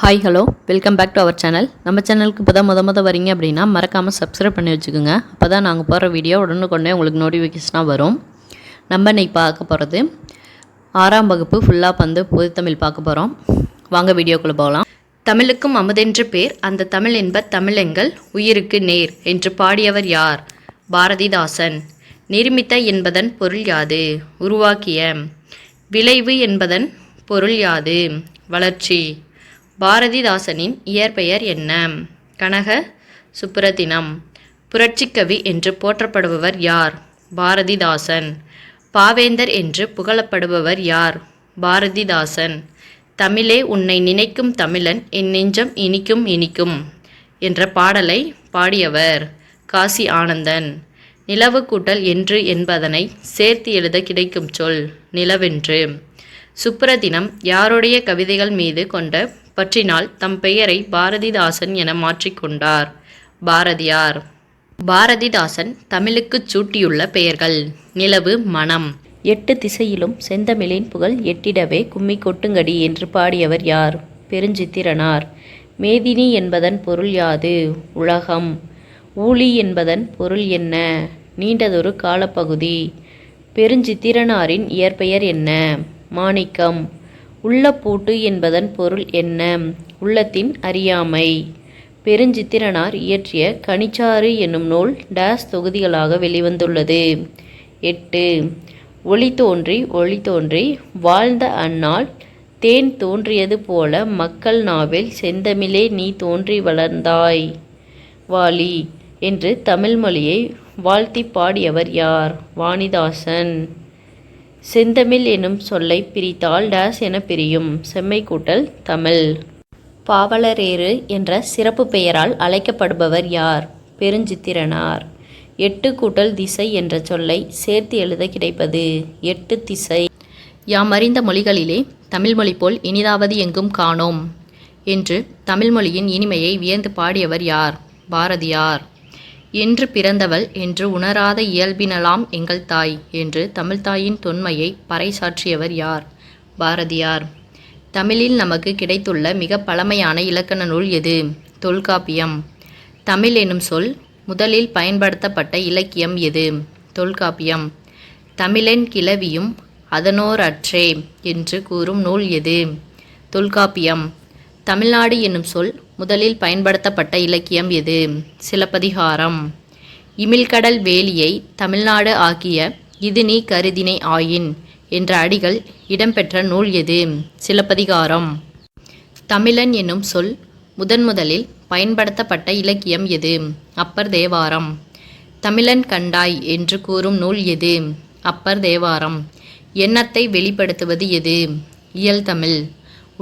Hi hello welcome back to our channel. நம்ம சேனலுக்கு இப்போ தான் முத வரீங்க அப்படின்னா மறக்காமல் சப்ஸ்கிரைப் பண்ணி வச்சுக்கோங்க. அப்போ தான் நாங்கள் போகிற வீடியோ உடனுக்குடனே உங்களுக்கு நோட்டிஃபிகேஷனாக வரும். நம்ம இன்றைக்கி பார்க்க போகிறது 6ஆம் வகுப்பு ஃபுல்லாக வந்து பொதுத்தமிழ் பார்க்க போகிறோம். வாங்க வீடியோக்குள்ளே போகலாம். தமிழுக்கும் அமுதென்று பேர், அந்த தமிழ் என்ப தமிழெங்கள் உயிருக்கு நேர் என்று பாடியவர் யார்? பாரதிதாசன். நிர்மித்த என்பதன் பொருள் யாது? உருவாக்கிய. விளைவு என்பதன் பொருள் யாது? வளர்ச்சி. பாரதிதாசனின் இயற்பெயர் என்ன? கனக சுப்புரத்தினம். புரட்சிக்கவி என்று போற்றப்படுபவர் யார்? பாரதிதாசன். பாவேந்தர் என்று புகழப்படுபவர் யார்? பாரதிதாசன். தமிழே உன்னை நினைக்கும் தமிழன் என் நெஞ்சம் இனிக்கும் இனிக்கும் என்ற பாடலை பாடியவர் காசி ஆனந்தன். நிலவு கூட்டல் என்று என்பதனை சேர்த்து எழுத கிடைக்கும் சொல் நிலவென்று. சுப்புரத்தினம் யாருடைய கவிதைகள் மீது கொண்ட பற்றினால் தம் பெயரை பாரதிதாசன் என மாற்றிக்கொண்டார்? பாரதியார். பாரதிதாசன் தமிழுக்குச் சூட்டியுள்ள பெயர்கள்: நிலவு, மனம். 8 திசையிலும் செந்தமிழின் புகழ் எட்டிடவே கும்மி கொட்டுங்கடி என்று பாடியவர் யார்? பெருஞ்சித்திரனார். மேதினி என்பதன் பொருள் யாது? உலகம். ஊழி என்பதன் பொருள் என்ன? நீண்டதொரு காலப்பகுதி. பெருஞ்சித்திரனாரின் இயற்பெயர் என்ன? மாணிக்கம். உள்ளப்பூட்டு என்பதன் பொருள் என்ன? உள்ளத்தின் அறியாமை. பெருஞ்சித்திரனார் இயற்றிய கனிச்சாறு என்னும் நூல் டேஸ் தொகுதிகளாக வெளிவந்துள்ளது? 8. ஒளி தோன்றி ஒளி தோன்றி வாழ்ந்த அந்நாள் தேன் தோன்றியது போல மக்கள் நாவில் செந்தமிழே நீ தோன்றி வளர்ந்தாய் வாழி என்று தமிழ் மொழியை வாழ்த்தி பாடியவர் யார்? வாணிதாசன். செந்தமிழ் எனும் சொல்லை பிரித்தால் டேஸ் என பிரியும்? செம்மை கூட்டல் தமிழ். பாவலரேறு என்ற சிறப்பு பெயரால் அழைக்கப்படுபவர் யார்? பெருஞ்சித்திரனார். 8 கூட்டல் திசை என்ற சொல்லை சேர்த்து எழுத கிடைப்பது? 8 திசை. யாமறிந்த மொழிகளிலே தமிழ்மொழி போல் இனிதாவது எங்கும் காணோம் என்று தமிழ்மொழியின் இனிமையை வியந்து பாடியவர் யார்? பாரதியார். என்று பிறந்தவள் என்று உணராத இயல்பினலாம் எங்கள் தாய் என்று தமிழ்த்தாயின் தொன்மையை பறைசாற்றியவர் யார்? பாரதியார். தமிழில் நமக்கு கிடைத்துள்ள மிக பழமையான இலக்கண நூல் எது? தொல்காப்பியம். தமிழ் எனும் சொல் முதலில் பயன்படுத்தப்பட்ட இலக்கியம் எது? தொல்காப்பியம். தமிழென் கிளவியும் அதனோர் அற்றே என்று கூறும் நூல் எது? தொல்காப்பியம். தமிழ்நாடு என்னும் சொல் முதலில் பயன்படுத்தப்பட்ட இலக்கியம் எது? சிலப்பதிகாரம். இமிழ்கடல் வேலியை தமிழ்நாடு ஆக்கிய இது நீ கருதினை ஆயின் என்ற அடிகள் இடம்பெற்ற நூல் எது? சிலப்பதிகாரம். தமிழன் என்னும் சொல் முதலில் பயன்படுத்தப்பட்ட இலக்கியம் எது? அப்பர் தேவாரம். தமிழன் கண்டாய் என்று கூறும் நூல் எது? அப்பர் தேவாரம். எண்ணத்தை வெளிப்படுத்துவது எது? இயல்தமிழ்.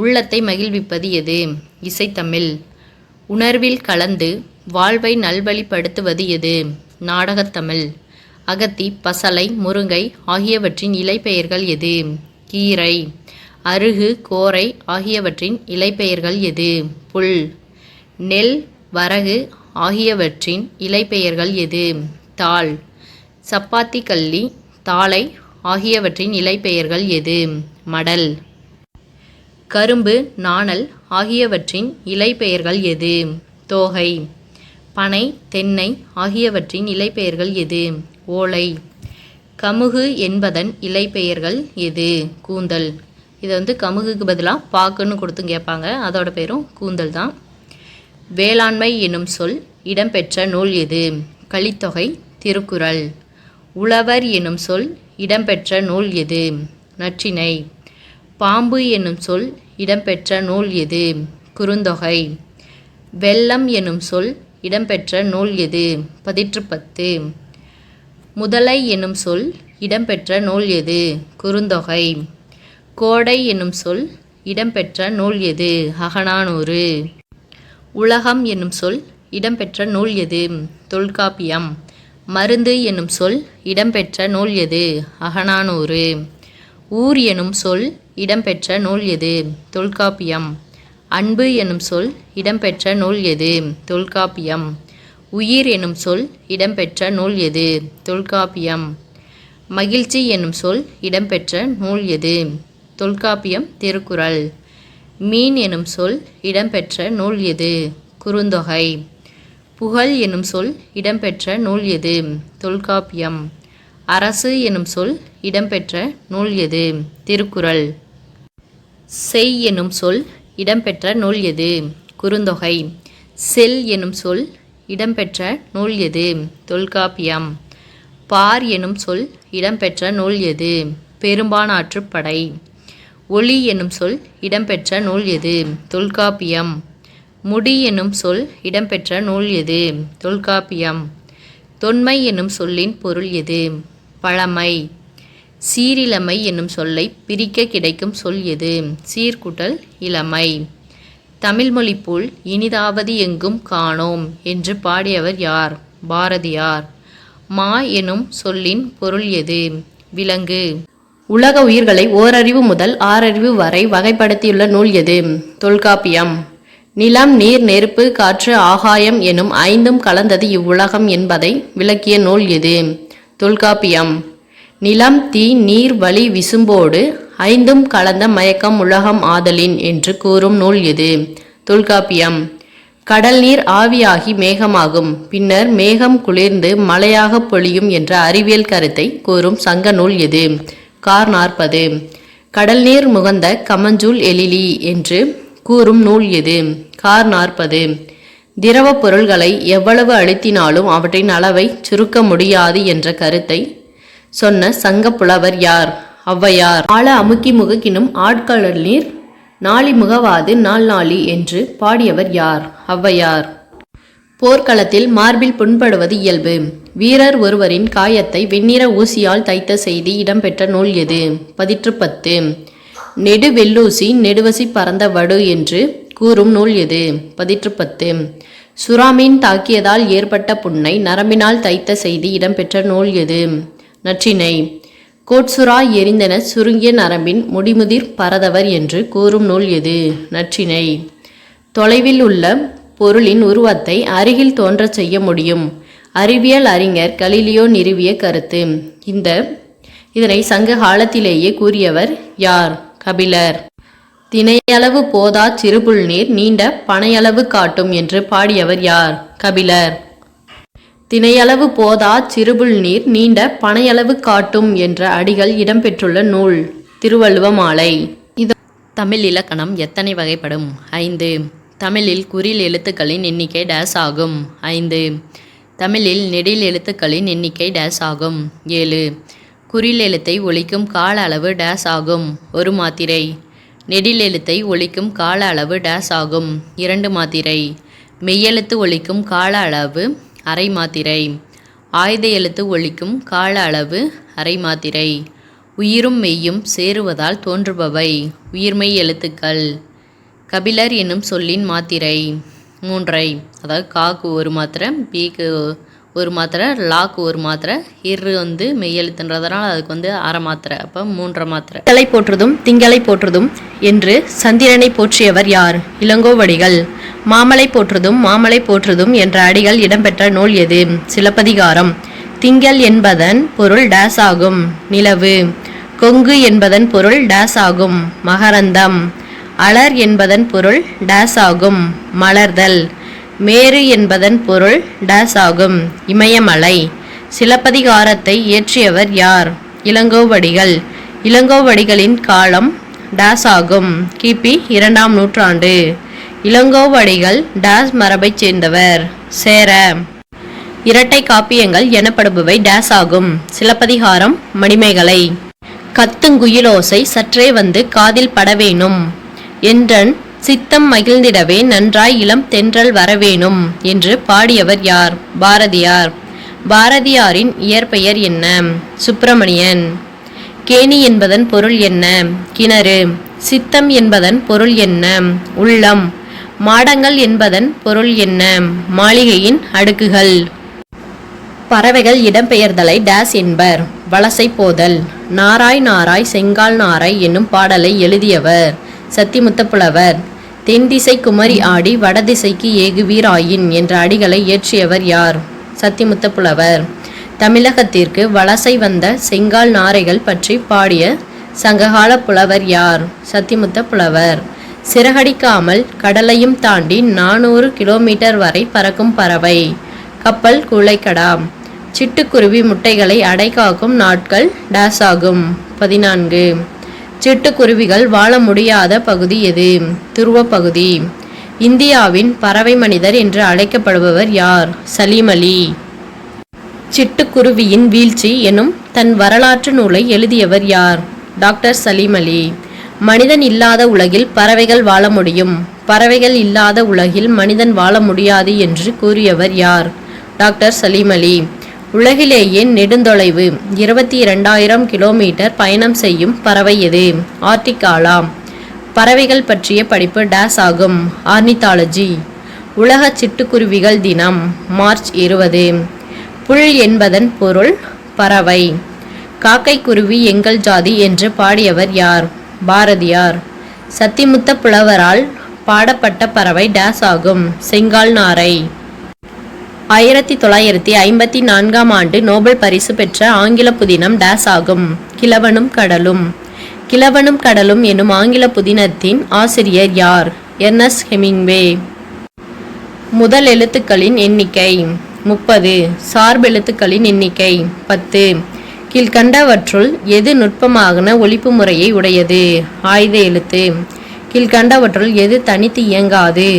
உள்ளத்தை மகிழ்விப்பது எது? இசைத்தமிழ். உணர்வில் கலந்து வாழ்வை நல்வழிப்படுத்துவது எது? நாடகத்தமிழ். அகத்தி, பசலை, முருங்கை ஆகியவற்றின் இலைப்பெயர்கள் எது? கீரை. அருகு, கோரை ஆகியவற்றின் இலைப்பெயர்கள் எது? புல். நெல், வரகு ஆகியவற்றின் இலைப்பெயர்கள் எது? தாள். சப்பாத்தி, கள்ளி, தாளை ஆகியவற்றின் இலைப்பெயர்கள் எது? மடல். கரும்பு, நாணல் ஆகியவற்றின் இலைப்பெயர்கள் எது? தோகை. பனை, தென்னை ஆகியவற்றின் இலைப்பெயர்கள் எது? ஓலை. கமுகு என்பதன் இலைப்பெயர்கள் எது? கூந்தல். இதை கமுகுக்கு பதிலாக பாக்குன்னு கொடுத்து கேட்பாங்க. அதோட பேரும் கூந்தல் தான். வேளாண்மை என்னும் சொல் இடம்பெற்ற நூல் எது? கலித்தொகை, திருக்குறள். உழவர் என்னும் சொல் இடம்பெற்ற நூல் எது? நற்றிணை. பாம்பு என்னும் சொல் இடம்பெற்ற நூல் எது? குறுந்தொகை. வெள்ளம் என்னும் சொல் இடம்பெற்ற நூல் எது? பதிற்றுப்பத்து. முதலை என்னும் சொல் இடம்பெற்ற நூல் எது? குறுந்தொகை. கோடை என்னும் சொல் இடம்பெற்ற நூல் எது? அகநானூறு. உலகம் என்னும் சொல் இடம்பெற்ற நூல் எது? தொல்காப்பியம். மருந்து என்னும் சொல் இடம்பெற்ற நூல் எது? அகநானூறு. ஊர் எனும் சொல் இடம்பெற்ற நூல் எது? தொல்காப்பியம். அன்பு எனும் சொல் இடம்பெற்ற நூல் எது? தொல்காப்பியம். உயிர் எனும் சொல் இடம்பெற்ற நூல் எது? தொல்காப்பியம். மகிழ்ச்சி எனும் சொல் இடம்பெற்ற நூல் எது? தொல்காப்பியம், திருக்குறள். மீன் எனும் சொல் இடம்பெற்ற நூல் எது? குறுந்தொகை. புகழ் எனும் சொல் இடம்பெற்ற நூல் எது? தொல்காப்பியம். அரசு எனும் சொல் இடம்பெற்ற நூல் எது? திருக்குறள். செய் எனும் சொல் இடம்பெற்ற நூல் எது? குறுந்தொகை. செல் எனும் சொல் இடம்பெற்ற நூல் எது? தொல்காப்பியம். பார் எனும் சொல் இடம்பெற்ற நூல் எது? பெரும்பானாற்றுப்படை. ஒளி எனும் சொல் இடம்பெற்ற நூல் எது? தொல்காப்பியம். முடி எனும் சொல் இடம்பெற்ற நூல் எது? தொல்காப்பியம். தொன்மை எனும் சொல்லின் பொருள் எது? பழமை. சீரிழமை என்னும் சொல்லை பிரிக்க கிடைக்கும் சொல் எது? சீர்குட்டல் இளமை. தமிழ்மொழி போல் இனிதாவது எங்கும் காணோம் என்று பாடியவர் யார்? பாரதியார். மா எனும் சொல்லின் பொருள் எது? விலங்கு. உலக உயிர்களை ஓரறிவு முதல் ஆறறிவு வரை வகைப்படுத்தியுள்ள நூல் எது? தொல்காப்பியம். நிலம், நீர், நெருப்பு, காற்று, ஆகாயம் எனும் ஐந்தும் கலந்தது இவ்வுலகம் என்பதை விளக்கிய நூல் எது? தொல்காப்பியம். நிலம், தீ, நீர், வளி, விசும்போடு ஐந்தும் கலந்த மயக்கம் உலகம் ஆதலின் என்று கூறும் நூல் எது? தொல்காப்பியம். கடல் நீர் ஆவியாகி மேகமாகும், பின்னர் மேகம் குளிர்ந்து மழையாக பொழியும் என்ற அறிவியல் கருத்தை கூறும் சங்க நூல் எது? கார் 40. கடல் நீர் முகந்த கமஞ்சூல் எழிலி என்று கூறும் நூல் எது? கார் 40. திரவ பொருள்களை எவ்வளவு அழுத்தினாலும் அவற்றின் அளவை சுருக்க முடியாது என்ற கருத்தை சொன்ன சங்க புலவர் யார்? ஔவையார். ஆழ அமுக்கி முகக்கினும் ஆட்கடல் நீர் நாளி முகவாது நாள் நாளி என்று பாடியவர் யார்? ஔவையார். போர்க்களத்தில் மார்பில் புண்படுவது இயல்பு. வீரர் ஒருவரின் காயத்தை வெண்ணிற ஊசியால் தைத்த செய்தி இடம்பெற்ற நூல் எது? பதிற்று 10. நெடு வெள்ளூசி நெடுவசி பறந்த வடு என்று கூறும் நூல் எது? பதிற்று 10. சுறாமீன் தாக்கியதால் ஏற்பட்ட புண்ணை நரம்பினால் தைத்த செய்தி இடம்பெற்ற நூல் எது? நற்றிணை. கோட்சுறா எரிந்தன சுருங்கிய நரம்பின் முடிமுதிர் பரதவர் என்று கூறும் நூல் எது? நற்றிணை. தொலைவில் உள்ள பொருளின் உருவத்தை அருகில் தோன்றச் செய்ய முடியும். அறிவியல் அறிஞர் கலீலியோ நிறுவிய கருத்து. இதனை சங்க காலத்திலேயே கூறியவர் யார்? கபிலர். தினையளவு போதா சிறுபுல் நீர் நீண்ட பனையளவு காட்டும் என்று பாடியவர் யார்? கபிலர். தினையளவு போதா சிறுபுல் நீர் நீண்ட பனையளவு காட்டும் என்ற அடிகள் இடம்பெற்றுள்ள நூல் திருவள்ளுவ மாலை. இது தமிழ் இலக்கணம் எத்தனை வகைப்படும்? 5. தமிழில் குறில் எழுத்துக்களின் எண்ணிக்கை டேஸ் ஆகும்? 5. தமிழில் நெடில் எழுத்துக்களின் எண்ணிக்கை டேஸ் ஆகும்? 7. குறில் எழுத்தை ஒலிக்கும் கால அளவு டேஸ் ஆகும்? 1 மாத்திரை. நெடில் எழுத்தை ஒலிக்கும் கால அளவு டேஸ் ஆகும்? 2 மாத்திரை. மெய்யெழுத்து ஒலிக்கும் கால அளவு அரை மாத்திரை. ஆயுத எழுத்து ஒலிக்கும் கால அளவு அரை மாத்திரை. உயிரும் மெய்யும் சேருவதால் தோன்றுபவை உயிர்மெய் எழுத்துக்கள். கபிலர் என்னும் சொல்லின் மாத்திரை 3. அதாவது காக்கு 1 மாத்திரை, பீக்கு 1 மாத்திரை, லாக்கு 1 மாத்திரை, இரு மெய்யெழுத்துன்றதுனால அதுக்கு அரை மாத்திரை, அப்போ 3 மாத்திரை. திங்களை போற்றுதும் திங்களை போற்றுதும் என்று சந்திரனை போற்றியவர் யார்? இளங்கோவடிகள். மாமலை போற்றுதும் என்ற அடிகள் இடம்பெற்ற நூல் எது? சிலப்பதிகாரம். திங்கள் என்பதன் பொருள் டேஸ் ஆகும்? நிலவு. கொங்கு என்பதன் பொருள் டேஸ் ஆகும்? மகரந்தம். அலர் என்பதன் பொருள் டேஸ் ஆகும்? மலர்தல். மேரு என்பதன் பொருள் டேஸ் ஆகும்? இமயமலை. சிலப்பதிகாரத்தை இயற்றியவர் யார்? இளங்கோவடிகள். இளங்கோவடிகளின் காலம் டேஸ் ஆகும்? கிபி 2ஆம் நூற்றாண்டு. இளங்கோவடிகள் டேஸ் மரபைச் சேர்ந்தவர்? சேர. இரட்டை காப்பியங்கள் எனப்படுபவை டேஸ் ஆகும்? சிலப்பதிகாரம், மணிமேகலை. கத்துங்குயிலோசை சற்றே வந்து காதில் படவேணும் என்றன் சித்தம் மகிழ்ந்திடவே நன்றாய் இளம் தென்றல் வரவேணும் என்று பாடியவர் யார்? பாரதியார். பாரதியாரின் இயற்பெயர் என்ன? சுப்பிரமணியன். கேணி என்பதன் பொருள் என்ன? கிணறு. சித்தம் என்பதன் பொருள் என்ன? உள்ளம். மாடங்கள் என்பதன் பொருள் என்ன? மாளிகையின் அடுக்குகள். பறவைகள் இடம்பெயர்தலை டேஸ் என்பர்? வலசை போதல். நாராய் நாராய் செங்கால் நாராய் என்னும் பாடலை எழுதியவர்? சத்திமுத்தப்புலவர். தென்திசை குமரி ஆடி வடதிசைக்கு ஏகுவீராயின் என்ற அடிகளை இயற்றியவர் யார்? சத்திமுத்தப்புலவர். தமிழகத்திற்கு வலசை வந்த செங்கால் நாரைகள் பற்றி பாடிய சங்ககால புலவர் யார்? சத்திமுத்தப்புலவர். சிறகடிக்காமல் கடலையும் தாண்டி 400 கிலோமீட்டர் வரை பறக்கும் பறவை. கப்பல் கூளைக்கடா. சிட்டுக்குருவி முட்டைகளை அடைகாக்கும் நாட்கள் டேஸ் ஆகும். 14. சிட்டுக்குருவிகள் வாழ முடியாத பகுதி எது? துருவ பகுதி. இந்தியாவின் பறவை மனிதர் என்று அழைக்கப்படுபவர் யார்? சலீம் அலி. சிட்டுக்குருவியின் வீழ்ச்சி எனும் தன் வரலாற்று நூலை எழுதியவர் யார்? டாக்டர் சலீம் அலி. மனிதன் இல்லாத உலகில் பறவைகள் வாழ முடியும், பறவைகள் இல்லாத உலகில் மனிதன் வாழ முடியாது என்று கூறியவர் யார்? டாக்டர் சலீம் அலி. உலகிலேயே நெடுந்தொலைவு 22,000 கிலோமீட்டர் பயணம் செய்யும் பறவை எது? ஆர்டிக் ஆலா. பறவைகள் பற்றிய படிப்பு டேஸ் ஆகும். ஆர்னித்தாலஜி. உலக சிட்டுக்குருவிகள் தினம் மார்ச் 20. புல் என்பதன் பொருள் பறவை. காக்கை குருவி எங்கள் ஜாதி என்று பாடியவர் யார்? பாரதியார். சத்திமுத்த புலவரால் பாடப்பட்ட பறவை டேஸ் ஆகும். செங்கால் நாரை. 1954 ஆண்டு நோபல் பரிசு பெற்ற ஆங்கில புதினம் டேஸ் ஆகும். கிழவனும் கடலும். கிழவனும் கடலும் எனும் ஆங்கில புதினத்தின் ஆசிரியர் யார்? Ernst Hemingway. முதல் எழுத்துக்களின் எண்ணிக்கை 30. சார்பெழுத்துக்களின் எண்ணிக்கை 10. கீழ்கண்டவற்றுள் எது நுட்பமான ஒலிப்பு முறையை உடையது? ஆயுத எழுத்து. கீழ்கண்டவற்றுள் எது தனித்து இயங்காது?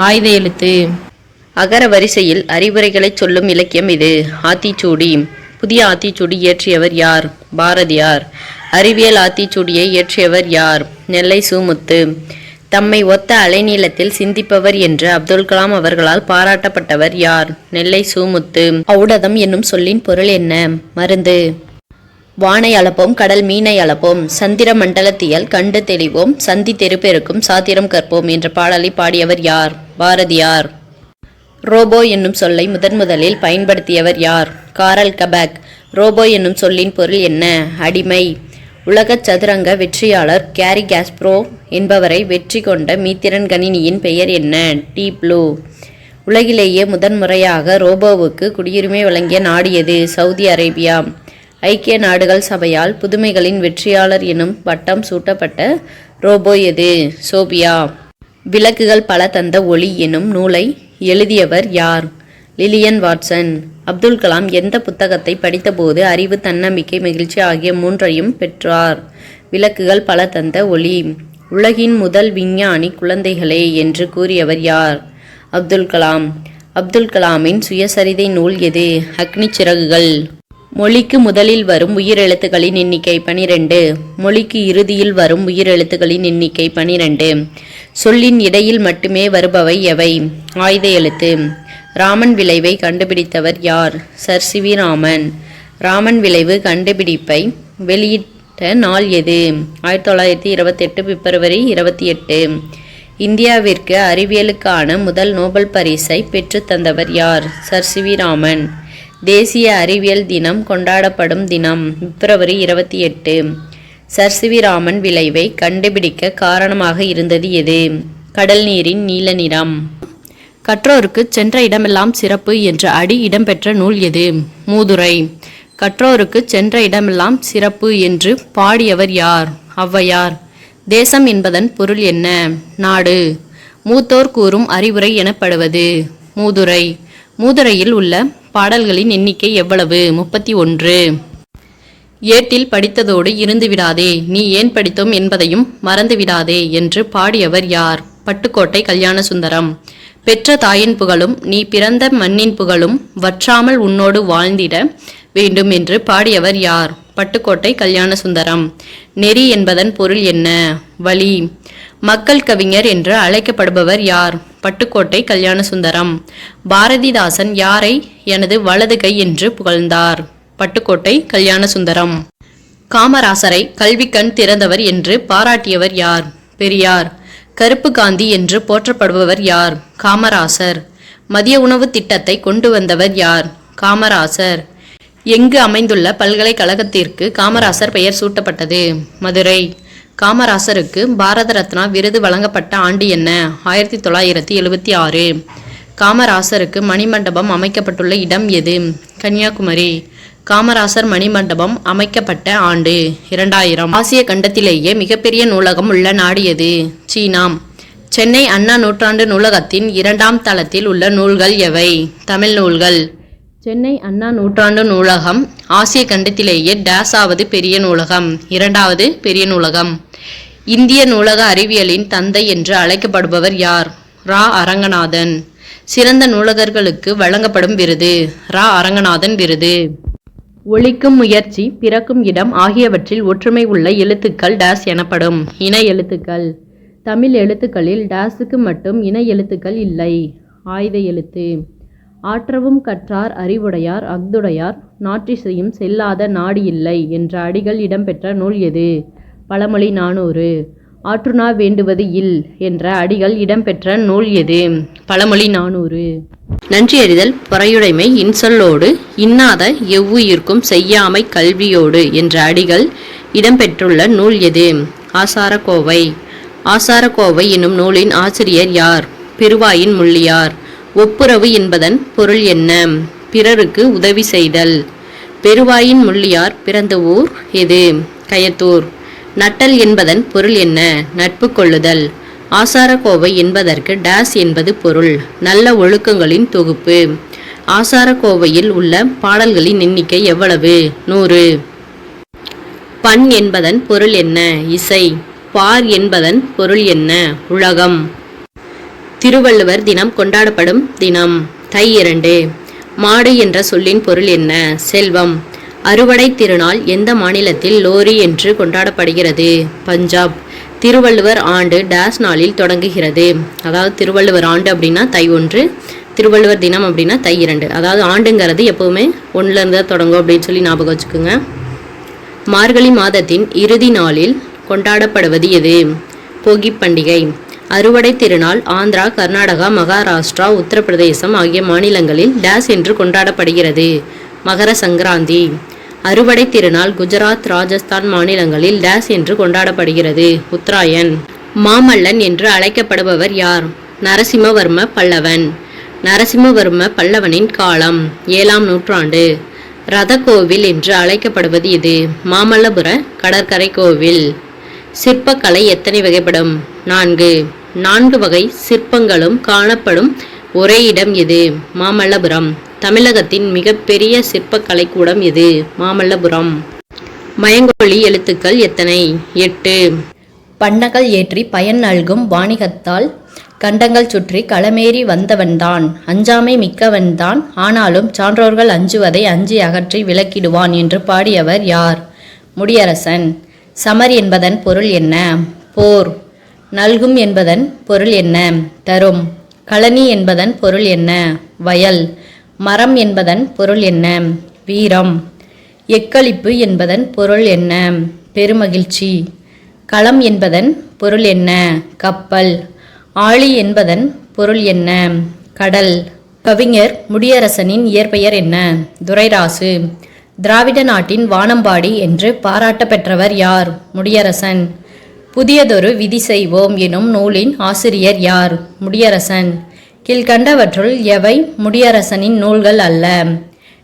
ஆயுத எழுத்து. அகர வரிசையில் அறிவுரைகளை சொல்லும் இலக்கியம் இது. ஆத்திச்சூடி. புதிய ஆத்திச்சூடி இயற்றியவர் யார்? பாரதியார். அறிவியல் ஆத்திச்சூடியை இயற்றியவர் யார்? நெல்லை சு.முத்து. தம்மை ஒத்த அலைநீளத்தில் சிந்திப்பவர் என்று அப்துல் கலாம் அவர்களால் பாராட்டப்பட்டவர் யார்? நெல்லை சு.முத்து. ஔடதம் என்னும் சொல்லின் பொருள் என்ன? மருந்து. வானை அளப்போம், கடல் மீனை அளப்போம், சந்திர மண்டலத்தியல் கண்டு தெளிவோம், சந்தி தெருப்பெருக்கும் சாத்திரம் கற்போம் என்ற பாடலை பாடியவர் யார்? பாரதியார். ரோபோ என்னும் சொல்லை முதலில் பயன்படுத்தியவர் யார்? காரல் கபேக். ரோபோ என்னும் சொல்லின் பொருள் என்ன? அடிமை. உலக சதுரங்க வெற்றியாளர் கேரி காஸ்ப்ரோ என்பவரை வெற்றி கொண்ட மீத்திரன் கணினியின் பெயர் என்ன? Deep blue. உலகிலேயே முதன்முறையாக ரோபோவுக்கு குடியுரிமை வழங்கிய நாடு எது? Saudi Arabia. ஐக்கிய நாடுகள் சபையால் புதுமைகளின் வெற்றியாளர் எனும் பட்டம் சூட்டப்பட்ட ரோபோ எது? சோபியா. விளக்குகள் பல தந்த ஒளி எனும் நூலை எழுதியவர் யார்? Lillian Watson. அப்துல் கலாம் எந்த புத்தகத்தை படித்தபோது அறிவு, தன்னம்பிக்கை, மகிழ்ச்சி ஆகிய 3ஐயும் பெற்றார்? விளக்குகள் பல தந்த ஒளி. உலகின் முதல் விஞ்ஞானி குழந்தைகளே என்று கூறியவர் யார்? அப்துல் கலாம். அப்துல் கலாமின் சுயசரிதை நூல் எது? அக்னி சிறகுகள். மொழிக்கு முதலில் வரும் உயிரெழுத்துக்களின் எண்ணிக்கை 12. மொழிக்கு இறுதியில் வரும் உயிரெழுத்துக்களின் எண்ணிக்கை 12. சொல்லின் இடையில் மட்டுமே வருபவை எவை? ஆயுத எழுத்து. ராமன் விளைவை கண்டுபிடித்தவர் யார்? Sir C V. ராமன். ராமன் விளைவு கண்டுபிடிப்பை வெளியிட்ட நாள் எது? 1928 பிப்ரவரி 28. இந்தியாவிற்கு அறிவியலுக்கான முதல் நோபல் பரிசை பெற்று தந்தவர் யார்? Sir C V. ராமன். தேசிய அறிவியல் தினம் கொண்டாடப்படும் தினம் பிப்ரவரி 28. Sir C V. ராமன் விளைவை கண்டுபிடிக்க காரணமாக இருந்தது எது? கடல் நீரின் நீல நிறம். கற்றோருக்கு சென்ற இடமெல்லாம் சிறப்பு என்ற அடி இடம்பெற்ற நூல் எது? மூதுரை. கற்றோருக்கு சென்ற இடமெல்லாம் சிறப்பு என்று பாடியவர் யார்? ஔவையார். தேசம் என்பதன் பொருள் என்ன? நாடு. மூத்தோர் கூறும் அறிவுரை எனப்படுவது? மூதுரை. மூதுரையில் உள்ள பாடல்களின் எண்ணிக்கை எவ்வளவு? 31. ஏட்டில் படித்ததோடு இருந்து விடாதே, நீ ஏன் படித்தோம் என்பதையும் மறந்து விடாதே என்று பாடியவர் யார்? பட்டுக்கோட்டை கல்யாண சுந்தரம். பெற்ற தாயின் புகழும் நீ பிறந்த மண்ணின் புகழும் வற்றாமல் உன்னோடு வாழ்ந்திட வேண்டும் என்று பாடியவர் யார்? பட்டுக்கோட்டை கல்யாண சுந்தரம். நெறி என்பதன் பொருள் என்ன? வழி. மக்கள் கவிஞர் என்று அழைக்கப்படுபவர் யார்? பட்டுக்கோட்டை கல்யாண சுந்தரம். பாரதிதாசன் யாரை எனது வலது கை என்று புகழ்ந்தார்? பட்டுக்கோட்டை கல்யாண சுந்தரம். காமராசரை கல்வி கண் திறந்தவர் என்று பாராட்டியவர் யார்? பெரியார். கருப்பு காந்தி என்று போற்றப்படுபவர் யார்? காமராசர். மதிய உணவு திட்டத்தை கொண்டு வந்தவர் யார்? காமராசர். எங்கு அமைந்துள்ள பல்கலைக்கழகத்திற்கு காமராசர் பெயர் சூட்டப்பட்டது? மதுரை. காமராசருக்கு பாரத ரத்னா விருது வழங்கப்பட்ட ஆண்டு என்ன? 1976. காமராசருக்கு மணிமண்டபம் அமைக்கப்பட்டுள்ள இடம் எது? கன்னியாகுமரி. காமராசர் மணிமண்டபம் அமைக்கப்பட்ட ஆண்டு 2000. ஆசிய கண்டத்திலேயே மிகப்பெரிய நூலகம் உள்ள நாடு எது? சீனா. சென்னை அண்ணா நூற்றாண்டு நூலகத்தின் 2ஆம் தளத்தில் உள்ள நூல்கள் எவை? தமிழ் நூல்கள். சென்னை அண்ணா நூற்றாண்டு நூலகம் ஆசிய கண்டத்திலேயே டேஸாவது பெரிய நூலகம், 2வது பெரிய நூலகம். இந்திய நூலக அறிவியலின் தந்தை என்று அழைக்கப்படுபவர் யார்? ரா. அரங்கநாதன். சிறந்த நூலகர்களுக்கு வழங்கப்படும் விருது ரா. அரங்கநாதன் விருது. ஒலிக்கும் முயற்சி, பிறக்கும் இடம் ஆகியவற்றில் ஒற்றுமை உள்ள எழுத்துக்கள் டேஸ் எனப்படும். இணை எழுத்துக்கள். தமிழ் எழுத்துக்களில் டேஸுக்கு மட்டும் இணை எழுத்துக்கள் இல்லை. ஆய்த எழுத்து. ஆற்றவும் கற்றார் அறிவுடையார் அஃதுடையார் நாற்றிசையும் செல்லாத நாடு இல்லை என்ற அடிகள் இடம்பெற்ற நூல் எது? பழமொழி 400. ஆற்றுணா வேண்டுவது இல் என்ற அடிகள் இடம்பெற்ற நூல் எது? பழமொழி 400. நன்றி அறிதல் பொறையுடைமை இன்சொல்லோடு இன்னாத எவ்வுயிர்க்கும் செய்யாமை கல்வியோடு என்ற அடிகள் இடம்பெற்றுள்ள நூல் எது? ஆசாரக்கோவை. ஆசாரக்கோவை என்னும் நூலின் ஆசிரியர் யார்? பெருவாயின் முள்ளியார். ஒப்புரவு என்பதன் பொருள் என்ன? பிறருக்கு உதவி செய்தல். பெருவாயின் முள்ளியார் பிறந்த ஊர் எது? கயத்தூர். நட்டல் என்பதன் பொருள் என்ன? நட்பு கொள்ளுதல். ஆசாரக்கோவை என்பதற்கு டேஸ் என்பது பொருள். நல்ல ஒழுக்கங்களின் தொகுப்பு. ஆசாரக்கோவையில் உள்ள பாடல்களின் எண்ணிக்கை எவ்வளவு? 100. பண் என்பதன் பொருள் என்ன? இசை. பார் என்பதன் பொருள் என்ன? உலகம். திருவள்ளுவர் தினம் கொண்டாடப்படும் தினம் தை 2. மாடு என்ற சொல்லின் பொருள் என்ன? செல்வம். அறுவடை திருநாள் எந்த மாநிலத்தில் லோரி என்று கொண்டாடப்படுகிறது? பஞ்சாப். திருவள்ளுவர் ஆண்டு டேஸ் நாளில் தொடங்குகிறது. அதாவது திருவள்ளுவர் ஆண்டு அப்படின்னா தை 1, திருவள்ளுவர் தினம் அப்படின்னா தை 2. அதாவது ஆண்டுங்கிறது எப்போவுமே 1லேருந்து தான் தொடங்கும் அப்படின்னு சொல்லி ஞாபகம் வச்சுக்கோங்க. மார்கழி மாதத்தின் இறுதி நாளில் கொண்டாடப்படுவது எது? போகி பண்டிகை. அறுவடை திருநாள் ஆந்திரா, கர்நாடகா, மகாராஷ்டிரா, உத்தரப்பிரதேசம் ஆகிய மாநிலங்களில் டேஸ் என்று கொண்டாடப்படுகிறது. மகர சங்கராந்தி. அறுவடை திருநாள் குஜராத், ராஜஸ்தான் மாநிலங்களில் டேஸ் என்று கொண்டாடப்படுகிறது. உத்தராயன். மாமல்லன் என்று அழைக்கப்படுபவர் யார்? நரசிம்மவர்ம பல்லவன். நரசிம்மவர்ம பல்லவனின் காலம் 7ஆம் நூற்றாண்டு. ரத கோவில் என்று அழைக்கப்படுவது எது? மாமல்லபுர கடற்கரை கோவில். சிற்பக்கலை எத்தனை வகைப்படும்? 4. 4 வகை சிற்பங்களும் காணப்படும் ஒரே இடம் எது? மாமல்லபுரம். தமிழகத்தின் மிகப்பெரிய சிற்பக்கலை கூடம் எது? மாமல்லபுரம். மயங்கொலி எழுத்துக்கள் எத்தனை? 8. பண்டங்கள் ஏற்றி பயன் நல்கும் வாணிகத்தால் கண்டங்கள் சுற்றி களமேறி வந்தவன்தான் அஞ்சாமை மிக்கவன்தான் ஆனாலும் சான்றோர்கள் அஞ்சுவதை அஞ்சி அகற்றி விலக்கிடுவான் என்று பாடியவர் யார்? முடியரசன். சமர் என்பதன் பொருள் என்ன? போர். நல்கும் என்பதன் பொருள் என்ன? தரும். களனி என்பதன் பொருள் என்ன? வயல். மரம் என்பதன் பொருள் என்ன? வீரம். எக்களிப்பு என்பதன் பொருள் என்ன? பெருமகிழ்ச்சி. களம் என்பதன் பொருள் என்ன? கப்பல். ஆழி என்பதன் பொருள் என்ன? கடல். கவிஞர் முடியரசனின் இயற்பெயர் என்ன? துரைராசு. திராவிட நாட்டின் வானம்பாடி என்று பாராட்ட பெற்றவர் யார்? முடியரசன். புதியதொரு விதி செய்வோம் எனும் நூலின் ஆசிரியர் யார்? முடியரசன். கீழ்கண்டவற்றுள் எவை முடியரசனின் நூல்கள் அல்ல?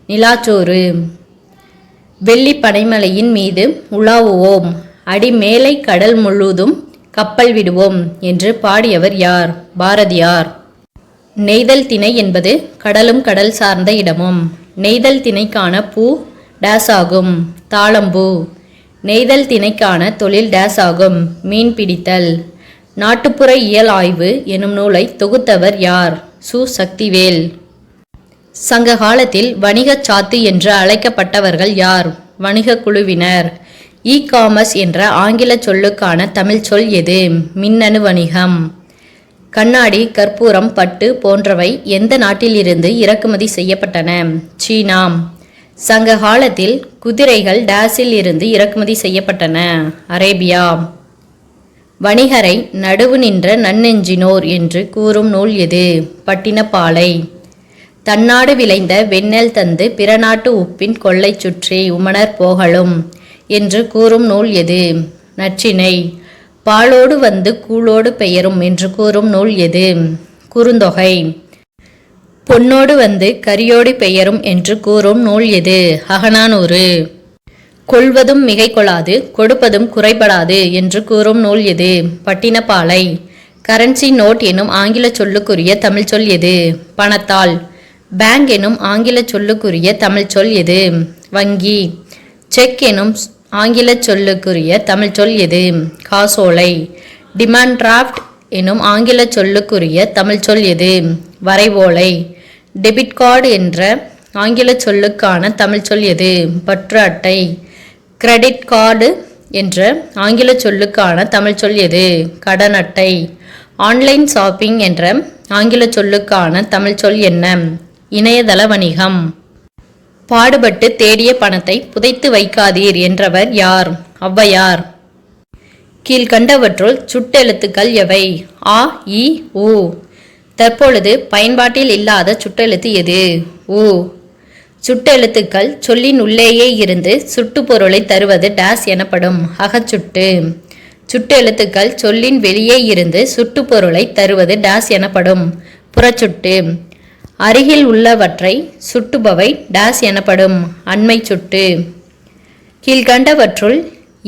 நிலாச்சோறு. வெள்ளி பனைமலையின் மீது உலாவுவோம் அடி மேலை கடல் முழுதும் கப்பல் விடுவோம் என்று பாடியவர் யார்? பாரதியார். நெய்தல் திணை என்பது கடலும் கடல் சார்ந்த இடமும். நெய்தல் திணைக்கான பூ டேஸ் ஆகும்? தாளம்பூ. நெய்தல் திணைக்கான தொழில் டேஸ் ஆகும்? மீன் பிடித்தல். நாட்டுப்புற இயல் ஆய்வு எனும் நூலை தொகுத்தவர் யார்? சு. சக்திவேல். சங்க காலத்தில் வணிகச் சாத்து என்று அழைக்கப்பட்டவர்கள் யார்? வணிக குழுவினர். இ காமர்ஸ் என்ற ஆங்கில சொல்லுக்கான தமிழ் சொல் எது? மின்னணு வணிகம். கண்ணாடி, கற்பூரம், பட்டு போன்றவை எந்த நாட்டிலிருந்து இறக்குமதி செய்யப்பட்டன? சீனா. சங்க காலத்தில் குதிரைகள் டேஸில் இருந்து இறக்குமதி செய்யப்பட்டன? அரேபியா. வணிகரை நடுவு நின்ற நன்னெஞ்சினோர் என்று கூறும் நூல் எது? பட்டினப்பாலை. தன்னாடு விளைந்த வெண்ணெல் தந்து பிறநாட்டு உப்பின் கொள்ளை சுற்றி உமணர் போகலும் என்று கூறும் நூல் எது? நற்றிணை. பாலோடு வந்து கூழோடு பெயரும் என்று கூறும் நூல் எது? குறுந்தொகை. பொன்னோடு வந்து கரியோடு பெயரும் என்று கூறும் நூல் எது? அகநானூறு. கொள்வதும் மிகை கொள்ளாது கொடுப்பதும் குறைபடாது என்று கூறும் நூல் எது? பட்டினப்பாலை. கரன்சி நோட் எனும் ஆங்கில சொல்லுக்குரிய தமிழ் சொல் எது? பணத்தாள். பேங்க் எனும் ஆங்கில சொல்லுக்குரிய தமிழ் சொல் எது? வங்கி. செக் எனும் ஆங்கில சொல்லுக்குரிய தமிழ் சொல் எது? காசோலை. டிமாண்ட் டிராஃப்ட் எனும் ஆங்கில சொல்லுக்குரிய தமிழ் சொல் எது? வரைவோலை. டெபிட் கார்டு என்ற ஆங்கில சொல்லுக்கான தமிழ் சொல் எது? பற்று அட்டை. கிரெடிட் கார்டு என்ற ஆங்கில சொல்லுக்கான தமிழ் சொல் எது? கடன் அட்டை. ஆன்லைன் ஷாப்பிங் என்ற ஆங்கில சொல்லுக்கான தமிழ் சொல் என்ன? இணையதள வணிகம். பாடுபட்டு தேடிய பணத்தை புதைத்து வைக்காதீர் என்றவர் யார்? ஔவையார். கீழ்கண்டவற்றுள் சுட்டெழுத்துக்கள் எவை? ஆ, இ, உ. தற்பொழுது பயன்பாட்டில் இல்லாத சுட்டெழுத்து எது? உ. சுட்டெழுத்துக்கள் சொல்லின் உள்ளேயே இருந்து சுட்டுப்பொருளை தருவது டேஸ் எனப்படும். அகச்சுட்டு. சுட்டெழுத்துக்கள் சொல்லின் வெளியே இருந்து சுட்டுப்பொருளை தருவது டேஸ் எனப்படும். புறச்சுட்டு. அருகில் உள்ளவற்றை சுட்டுபவை டேஸ் எனப்படும். அண்மை சுட்டு. கீழ்கண்டவற்றுள்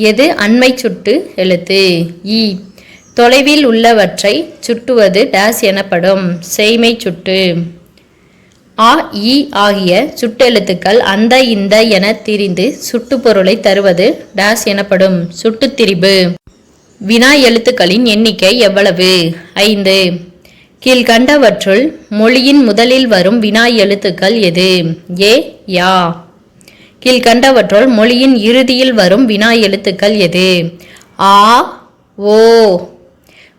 எது அண்மை சுட்டு எழுத்து? இ. தொலைவில் உள்ளவற்றை சுட்டுவது டேஸ் எனப்படும். செய்மை சுட்டு. ஆ, இ ஆகிய சுட்டெழுத்துக்கள் அந்த இந்த என திரிந்து சுட்டுப்பொருளை தருவது டேஸ் எனப்படும். சுட்டுத்திரிபு. வினா எழுத்துக்களின் எண்ணிக்கை எவ்வளவு? 5. கீழ்கண்டவற்றுள் மொழியின் முதலில் வரும் வினா எழுத்துக்கள் எது? ஏ, யா. கீழ்கண்டவற்றுள் மொழியின் இறுதியில் வரும் வினா எழுத்துக்கள் எது? ஆ, ஓ.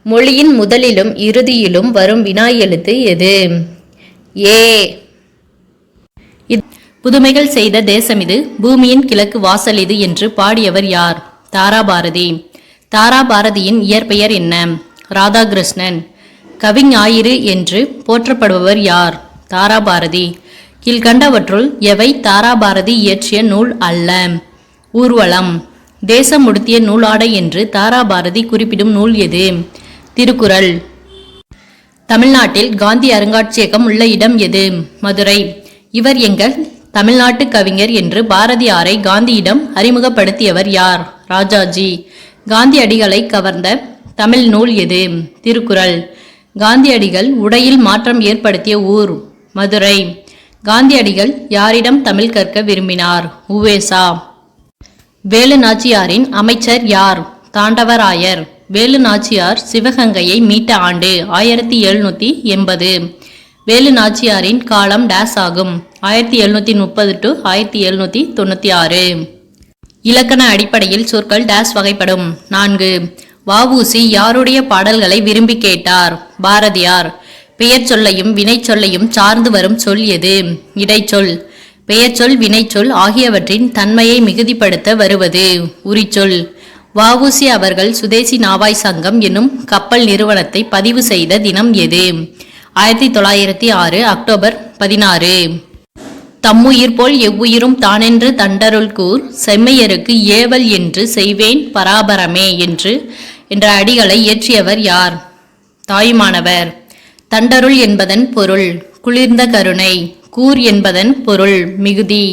மொழியின் முதலிலும் இறுதியிலும் வரும் வினா எழுத்து எது? ஏ. புதுமைகள் செய்த தேசம் இது, பூமியின் கிழக்கு வாசல் இது என்று பாடியவர் யார்? தாராபாரதி. தாராபாரதியின் இயற்பெயர் என்ன? ராதாகிருஷ்ணன். கவிஞாயிறு என்று போற்றப்படுபவர் யார்? தாராபாரதி. கீழ்கண்டவற்றுள் எவை தாராபாரதி இயற்றிய நூல் அல்ல? ஊர்வலம். தேசம் உடுத்திய நூலாடை என்று தாராபாரதி குறிப்பிடும் நூல் எது? திருக்குறள். தமிழ்நாட்டில் காந்தி அருங்காட்சியகம் உள்ள இடம் எது? மதுரை. இவர் எங்கள் தமிழ்நாட்டு கவிஞர் என்று பாரதியாரை காந்தியிடம் அறிமுகப்படுத்தியவர் யார்? ராஜாஜி. காந்தியடிகளை கவர்ந்த தமிழ் நூல் எது? திருக்குறள். காந்தியடிகள் உடையில் மாற்றம் ஏற்படுத்திய ஊர்? மதுரை. காந்தியடிகள் யாரிடம் தமிழ் கற்க விரும்பினார்? உவேசா. வேலு நாச்சியாரின் அமைச்சர் யார்? தாண்டவராயர். வேலு நாச்சியார் சிவகங்கையை மீட்ட ஆண்டு 1780. வேலு நாச்சியாரின் காலம் டேஸ் ஆகும். 1730 to 1796. இலக்கண அடிப்படையில் சொற்கள் டேஸ் வகைப்படும். 4. வ.உ.சி. யாருடைய பாடல்களை விரும்பி கேட்டார்? பாரதியார். பெயர் சொல்லையும் வினை சொல்லையும் சார்ந்து வரும் சொல் எது? இடைச்சொல். பெயர்ச்சொல் வினைச்சொல் ஆகியவற்றின் தன்மையை மிகுதிப்படுத்த வருவது உரிச்சொல். வ.உ.சி. அவர்கள் சுதேசி நாவாய் சங்கம் என்னும் கப்பல் நிறுவனத்தை பதிவு செய்த தினம் எது? 1906 அக்டோபர் 16. தம்முயிர் போல் எவ்வுயிரும் தானென்று தண்டருள் கூர் செம்மையருக்கு ஏவல் என்று செய்வேன் பராபரமே என்ற அடிகளை இயற்றியவர் யார்? தாயுமானவர். தண்டருள் என்பதன் பொருள் குளிர்ந்த கருணை. கூர் என்பதன் பொருள் மிகுதி.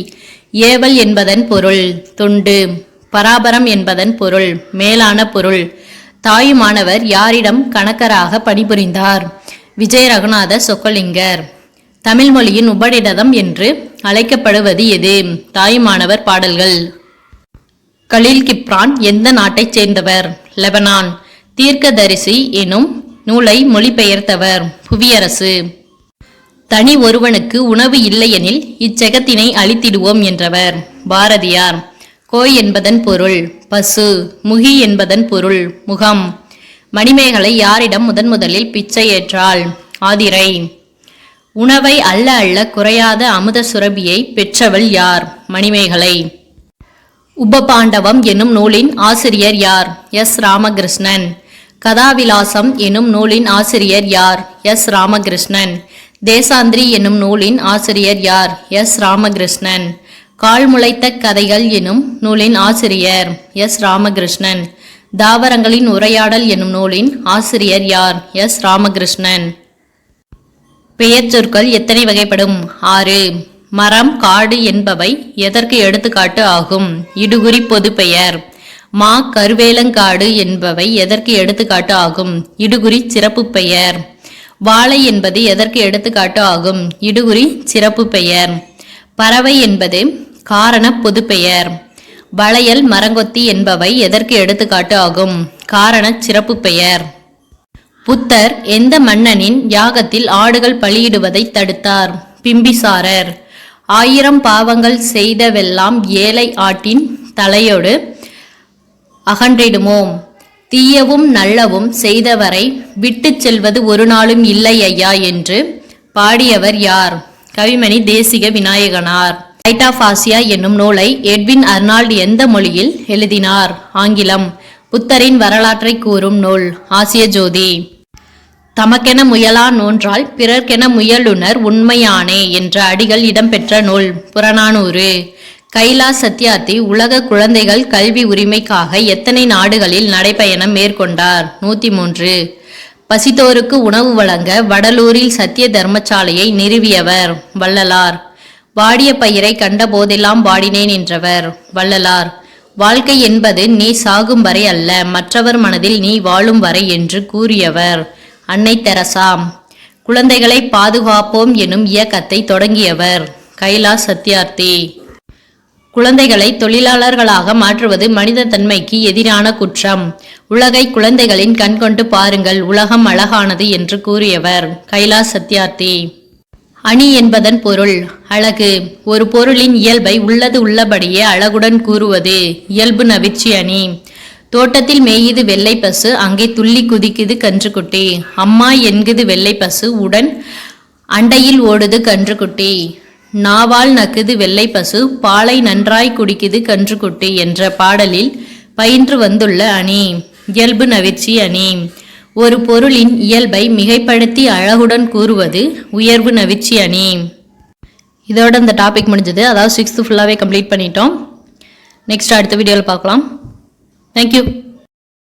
ஏவல் என்பதன் பொருள் தொண்டு. பராபரம் என்பதன் பொருள் மேலான பொருள். தாயுமானவர் யாரிடம் கணக்கராக பணிபுரிந்தார்? விஜய ரகுநாத சொக்கலிங்கர். தமிழ் மொழியின் உபநிடதம் என்று அழைக்கப்படுவது எது? தாயுமானவர் பாடல்கள். கலீல் கிப்ரான் எந்த நாட்டைச் சேர்ந்தவர்? லெபனான். தீர்க்கதரிசி எனும் நூலை மொழிபெயர்த்தவர்? புவியரசு. தனி ஒருவனுக்கு உணவு இல்லையெனில் இச்செகத்தினை அழித்திடுவோம் என்றவர்? பாரதியார். கோய் என்பதன் பொருள் பசு. முகி என்பதன் பொருள் முகம். மணிமேகலை யாரிடம் முதலில் பிச்சை ஏற்றாள்? ஆதிரை. உணவை அல்ல அல்ல குறையாத அமுத சுரபியை பெற்றவள் யார்? மணிமேகலை. உபபாண்டவம் என்னும் நூலின் ஆசிரியர் யார்? எஸ். ராமகிருஷ்ணன். கதாவிலாசம் என்னும் நூலின் ஆசிரியர் யார்? எஸ். ராமகிருஷ்ணன். தேசாந்திரி என்னும் நூலின் ஆசிரியர் யார்? எஸ். ராமகிருஷ்ணன். கால் முளைத்த கதைகள் எனும் நூலின் ஆசிரியர்? எஸ். ராமகிருஷ்ணன். தாவரங்களின் உரையாடல் என்னும் நூலின் ஆசிரியர் யார்? எஸ். ராமகிருஷ்ணன். பெயர் சொற்கள் எத்தனை வகைப்படும்? 6. மரம் காடு என்பவை எதற்கு எடுத்துக்காட்டு ஆகும்? இடுகுறி பொது பெயர். மா, கருவேலங்காடு என்பவை எதற்கு எடுத்துக்காட்டு ஆகும்? இடுகுறி சிறப்பு பெயர். வாழை என்பது எதற்கு எடுத்துக்காட்டு ஆகும்? இடுகுறி சிறப்பு பெயர். பறவை என்பது காரண பொதுப்பெயர். வளையல், மரங்கொத்தி என்பவை எதற்கு எடுத்துக்காட்டு ஆகும்? காரண சிறப்பு பெயர். புத்தர் எந்த மன்னனின் யாகத்தில் ஆடுகள் பலியிடுவதை தடுத்தார்? பிம்பிசாரர். 1000 பாவங்கள் செய்தவெல்லாம் ஏழை ஆட்டின் தலையோடு அகன்றிடுமோம். தீயவும் நல்லவும் செய்தவரை விட்டு செல்வது ஒரு நாளும் இல்லை ஐயா என்று பாடியவர் யார்? Kavimani Desika Vinayaganar. Light off Asia என்னும் நூலை எட்வின் அர்னால்ட் எந்த மொழியில் எழுதினார்? ஆங்கிலம். புத்தரின் வரலாற்றை கூறும் நூல் ஆசிய ஜோதி. தமக்கென முயலா நோன்றால் பிறர்க்கென முயலுனர் உண்மையானே என்ற அடிகள் இடம்பெற்ற நூல் புறநானூறு. கைலாஷ் சத்யார்த்தி உலக குழந்தைகள் கல்வி உரிமைக்காக எத்தனை நாடுகளில் நடைபயணம் மேற்கொண்டார்? 103. பசித்தோருக்கு உணவு வழங்க வடலூரில் சத்திய தர்மசாலையை நிறுவியவர் வள்ளலார். வாடிய பயிரை கண்ட போதெல்லாம் வாடினேன் என்றவர் வள்ளலார். வாழ்க்கை என்பது நீ சாகும் வரை அல்ல, மற்றவர் மனதில் நீ வாழும் வரை என்று கூறியவர் அன்னை தெரசா. குழந்தைகளை பாதுகாப்போம் எனும் இயக்கத்தை தொடங்கியவர் கைலாஷ் சத்யார்த்தி. குழந்தைகளை தொழிலாளர்களாக மாற்றுவது மனித தன்மைக்கு எதிரான குற்றம். உலகை குழந்தைகளின் கண்கொண்டு பாருங்கள், உலகம் அழகானது என்று கூறியவர் கைலாஷ் சத்யார்த்தி. அணி என்பதன் பொருள் அழகு. ஒரு பொருளின் இயல்பை உள்ளது உள்ளபடியே அழகுடன் கூறுவது இயல்பு நவிற்சி அணி. தோட்டத்தில் மேயுது வெள்ளை பசு, அங்கே துள்ளி குதிக்குது கன்றுக்குட்டி. அம்மா என்குது வெள்ளை பசு, உடன் அண்டையில் ஓடுது கன்றுக்குட்டி. நாவால் நக்குது வெள்ளை பசு, பாலை நன்றாய் குடிக்குது கன்றுக்குட்டி என்ற பாடலில் பயின்று வந்துள்ள அணி இயல்பு நவிற்சி அணி. ஒரு பொருளின் இயல்பை மிகைப்படுத்தி அழகுடன் கூறுவது உயர்வு நவிற்சி அணி. இதோட இந்த டாபிக் முடிஞ்சது. அதாவது 6th ஃபுல்லாகவே கம்ப்ளீட் பண்ணிட்டோம். நெக்ஸ்ட் அடுத்த வீடியோவில் பார்க்கலாம். Thank you.